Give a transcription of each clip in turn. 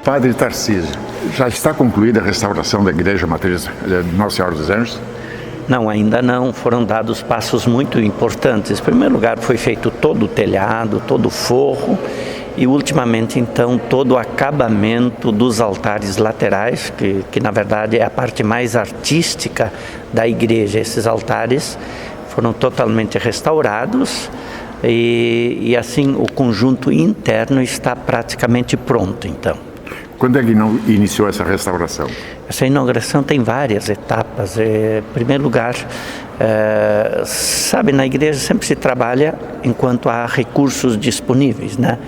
Padre Tarcísio, já está concluída a restauração da Igreja Matriz de Nossa Senhora dos Anjos? Não, ainda não. Foram dados passos muito importantes. Em primeiro lugar, foi feito todo o telhado, todo o forro e, ultimamente, então, todo o acabamento dos altares laterais, que na verdade é a parte mais artística da igreja. Esses altares foram totalmente restaurados e assim, o conjunto interno está praticamente pronto, então. Quando é que iniciou essa restauração? Essa inauguração tem várias etapas. Em primeiro lugar, sabe, na igreja sempre se trabalha enquanto há recursos disponíveis, né?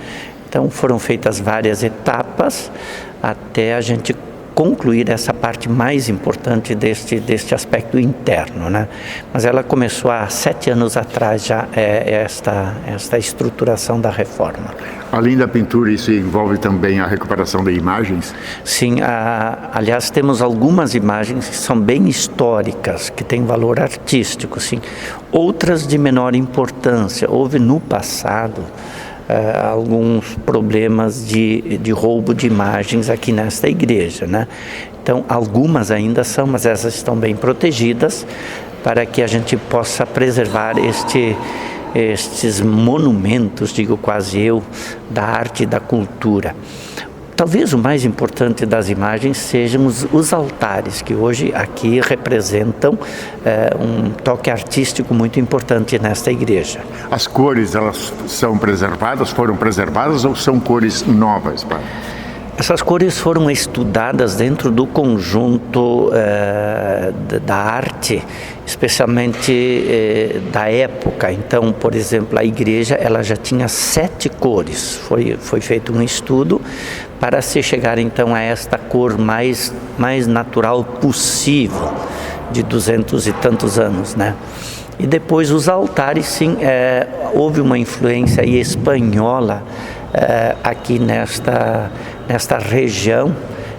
Então foram feitas várias etapas até a gente concluir essa parte mais importante deste aspecto interno, né? Mas ela começou há 7 anos atrás já, esta estruturação da reforma. Além da pintura, isso envolve também a recuperação de imagens? Sim, aliás, temos algumas imagens que são bem históricas, que têm valor artístico, sim. Outras de menor importância. Houve no passado alguns problemas de roubo de imagens aqui nesta igreja, né? Então, algumas ainda são, mas essas estão bem protegidas para que a gente possa preservar estes monumentos, digo quase eu, da arte e da cultura. Talvez o mais importante das imagens sejam os altares, que hoje aqui representam um toque artístico muito importante nesta igreja. As cores, elas são preservadas, foram preservadas ou são cores novas, padre? Essas cores foram estudadas dentro do conjunto da arte, especialmente da época. Então, por exemplo, a igreja ela já tinha 7 cores. Foi feito um estudo para se chegar então a esta cor mais natural possível, de 200 e tantos anos, né? E depois os altares, sim, houve uma influência espanhola aqui nesta região.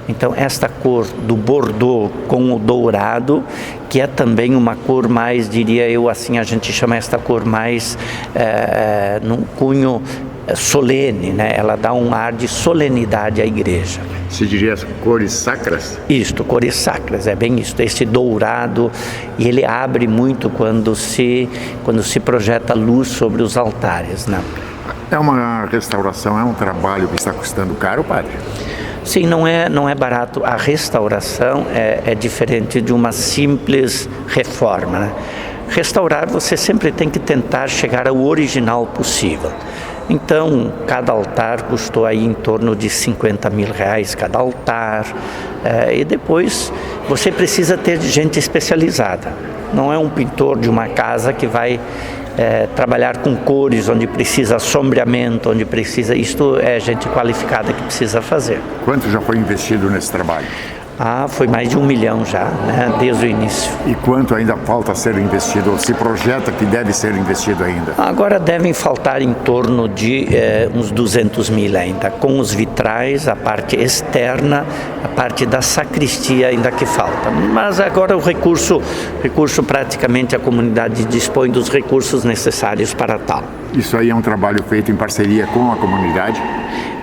Então, esta cor do bordô com o dourado, que é também uma cor mais, diria eu assim, a gente chama esta cor mais num cunho solene, né? Ela dá um ar de solenidade à igreja. Se diria cores sacras? Isto, cores sacras, é bem isso, este dourado, e ele abre muito quando se projeta luz sobre os altares, né? É uma restauração, é um trabalho que está custando caro, padre? Sim, não é barato. A restauração é diferente de uma simples reforma, né? Restaurar, você sempre tem que tentar chegar ao original possível. Então, cada altar custou aí em torno de R$50 mil cada altar, e depois você precisa ter gente especializada. Não é um pintor de uma casa que vai trabalhar com cores, onde precisa sombreamento, onde precisa... Isto é gente qualificada que precisa fazer. Quanto já foi investido nesse trabalho? Foi mais de R$1 milhão já, né, desde o início. E quanto ainda falta ser investido, ou se projeta que deve ser investido ainda? Agora devem faltar em torno de uns 200 mil ainda, com os vitrais, a parte externa, a parte da sacristia ainda que falta. Mas agora o recurso praticamente a comunidade dispõe dos recursos necessários para tal. Isso aí é um trabalho feito em parceria com a comunidade?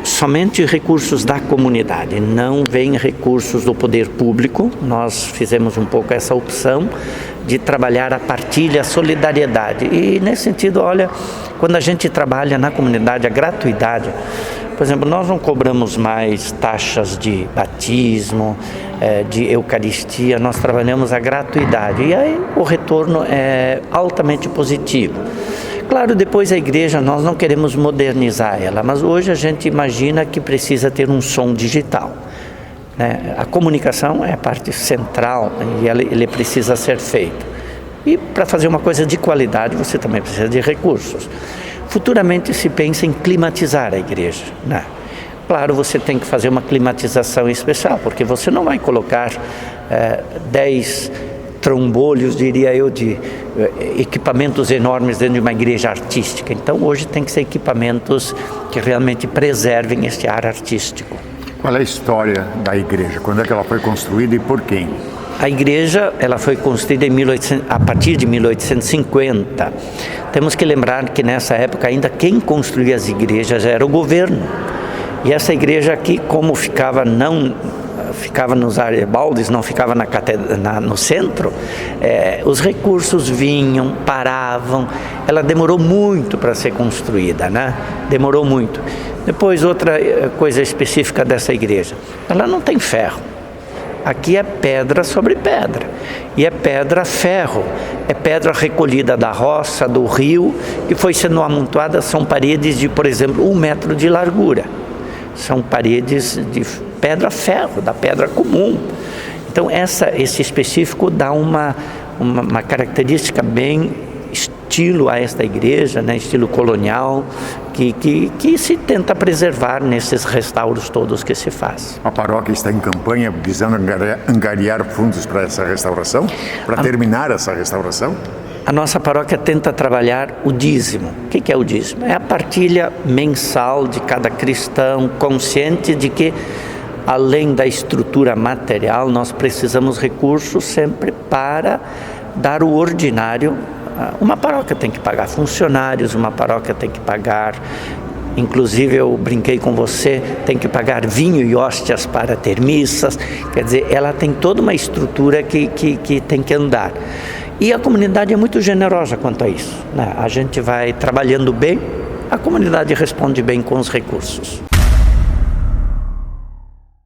Somente recursos da comunidade, não vem recursos do poder público. Nós fizemos um pouco essa opção de trabalhar a partilha, a solidariedade. E nesse sentido, olha, quando a gente trabalha na comunidade, a gratuidade, por exemplo, nós não cobramos mais taxas de batismo, de eucaristia, nós trabalhamos a gratuidade. E aí o retorno é altamente positivo. Claro, depois a igreja, nós não queremos modernizar ela, mas hoje a gente imagina que precisa ter um som digital, né? A comunicação é a parte central e ele precisa ser feito. E para fazer uma coisa de qualidade, você também precisa de recursos. Futuramente se pensa em climatizar a igreja, né? Claro, você tem que fazer uma climatização especial, porque você não vai colocar 10 trambolhos, diria eu, de equipamentos enormes dentro de uma igreja artística. Então hoje tem que ser equipamentos que realmente preservem este ar artístico. Qual é a história da igreja? Quando é que ela foi construída e por quem? A igreja ela foi construída a partir de 1850. Temos que lembrar que nessa época ainda quem construía as igrejas era o governo. E essa igreja aqui, como ficava nos arrebaldes, não ficava no centro, os recursos vinham, paravam. Ela demorou muito para ser construída, né? Demorou muito. Depois, outra coisa específica dessa igreja, ela não tem ferro. Aqui é pedra sobre pedra, e é pedra-ferro, é pedra recolhida da roça, do rio, que foi sendo amontoada. São paredes de, por exemplo, 1 metro de largura. São paredes de pedra-ferro, da pedra comum. Então esse específico dá uma característica bem estilo a esta igreja, né? Estilo colonial, que se tenta preservar nesses restauros todos que se faz. A paróquia está em campanha visando angariar fundos para essa restauração? Para terminar essa restauração? A nossa paróquia tenta trabalhar o dízimo. O que é o dízimo? É a partilha mensal de cada cristão, consciente de que, além da estrutura material, nós precisamos recursos sempre para dar o ordinário. Uma paróquia tem que pagar funcionários, uma paróquia tem que pagar, inclusive eu brinquei com você, tem que pagar vinho e hóstias para ter missas. Quer dizer, ela tem toda uma estrutura que tem que andar. E a comunidade é muito generosa quanto a isso, né? A gente vai trabalhando bem, a comunidade responde bem com os recursos.